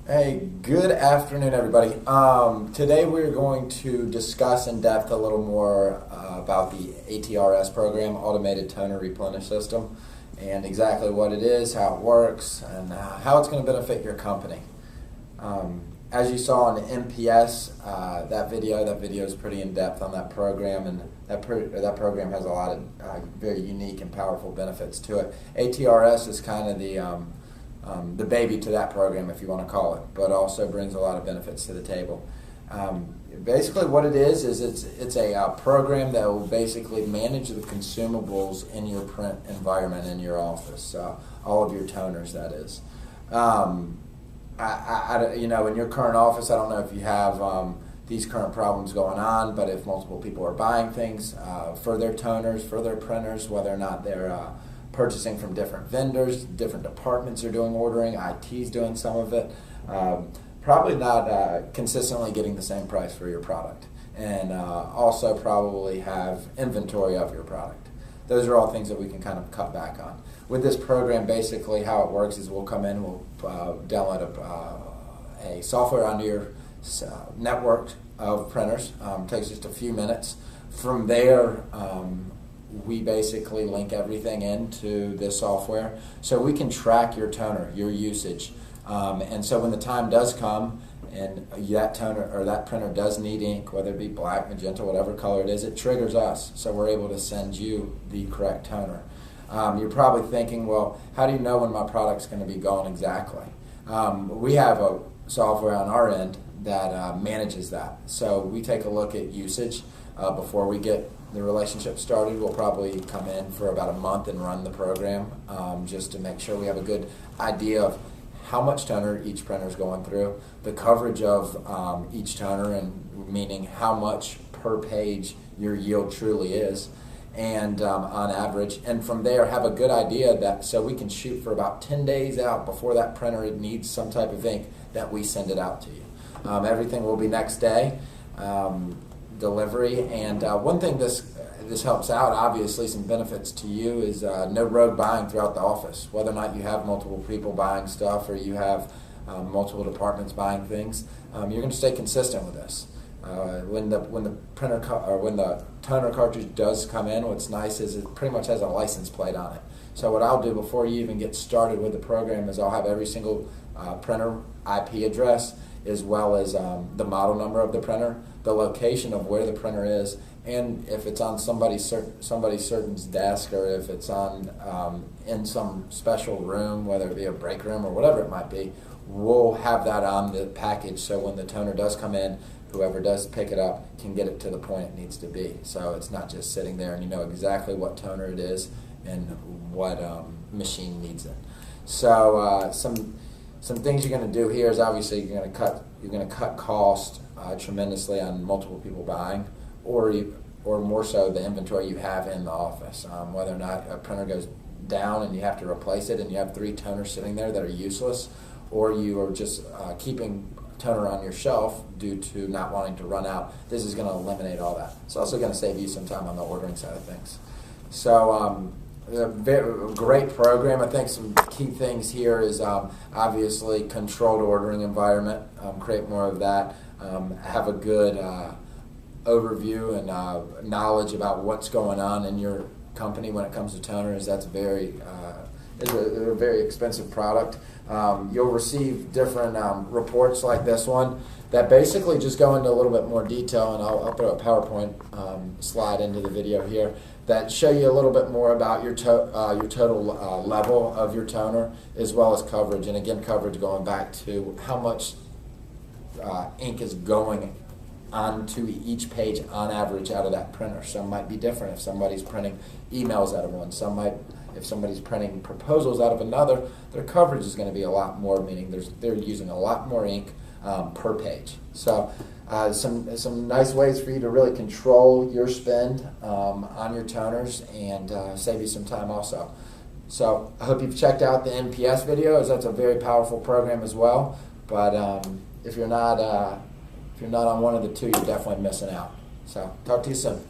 Hey, good afternoon, everybody. Today we're going to discuss in depth a little more about the ATRS program, Automated Toner Replenish System, and exactly what it is, how it works, and how it's going to benefit your company. As you saw on the MPS, that video is pretty in depth on that program, and that program has a lot of very unique and powerful benefits to it. ATRS is kind of the baby to that program, if you want to call it, but also brings a lot of benefits to the table. Basically what it is it's a program that will basically manage the consumables in your print environment in your office, all of your toners, that is. In your current office, I don't know if you have these current problems going on, but if multiple people are buying things for their toners, for their printers, whether or not they're purchasing from different vendors, different departments are doing ordering, IT's doing some of it, probably not consistently getting the same price for your product, and also probably have inventory of your product. Those are all things that we can kind of cut back on. With this program, basically how it works is we'll come in, we'll download a software onto your network of printers. Takes just a few minutes. From there, we basically link everything into this software so we can track your toner, your usage. And so when the time does come and that toner or that printer does need ink, whether it be black, magenta, whatever color it is, it triggers us. So we're able to send you the correct toner. You're probably thinking, well, how do you know when my product's going to be gone exactly? We have a software on our end that manages that. So we take a look at usage before we get the relationship started. We'll probably come in for about a month and run the program just to make sure we have a good idea of how much toner each printer is going through, the coverage of each toner, and meaning how much per page your yield truly is, and on average, and from there have a good idea that so we can shoot for about 10 days out before that printer needs some type of ink that we send it out to you. Everything will be next day delivery, and one thing this helps out, obviously some benefits to you, is no rogue buying throughout the office. Whether or not you have multiple people buying stuff or you have multiple departments buying things, you're going to stay consistent with this. When the toner cartridge does come in, what's nice is it pretty much has a license plate on it. So what I'll do before you even get started with the program is I'll have every single printer IP address, as well as the model number of the printer, the location of where the printer is, and if it's on somebody certain's desk, or if it's on in some special room, whether it be a break room or whatever it might be, we'll have that on the package, so when the toner does come in, whoever does pick it up can get it to the point it needs to be. So it's not just sitting there and you know exactly what toner it is and what machine needs it. So some things you're going to do here is obviously you're going to cut cost tremendously on multiple people buying, or more so the inventory you have in the office. Whether or not a printer goes down and you have to replace it and you have 3 toners sitting there that are useless, or you are just keeping toner on your shelf due to not wanting to run out, this is going to eliminate all that. It's also going to save you some time on the ordering side of things. So a very great program. I think some key things here is obviously controlled ordering environment, create more of that, have a good overview and knowledge about what's going on in your company when it comes to toners. That's very is a very expensive product. You'll receive different reports like this one that basically just go into a little bit more detail, and I'll put a PowerPoint slide into the video here that show you a little bit more about your total level of your toner, as well as coverage. And again, coverage going back to how much ink is going onto each page on average out of that printer. Some might be different if somebody's printing emails out of one. If somebody's printing proposals out of another, their coverage is going to be a lot more, meaning they're using a lot more ink per page. So some nice ways for you to really control your spend on your toners and save you some time also. So I hope you've checked out the NPS video, as that's a very powerful program as well. But if you're not on one of the two, you're definitely missing out. So talk to you soon.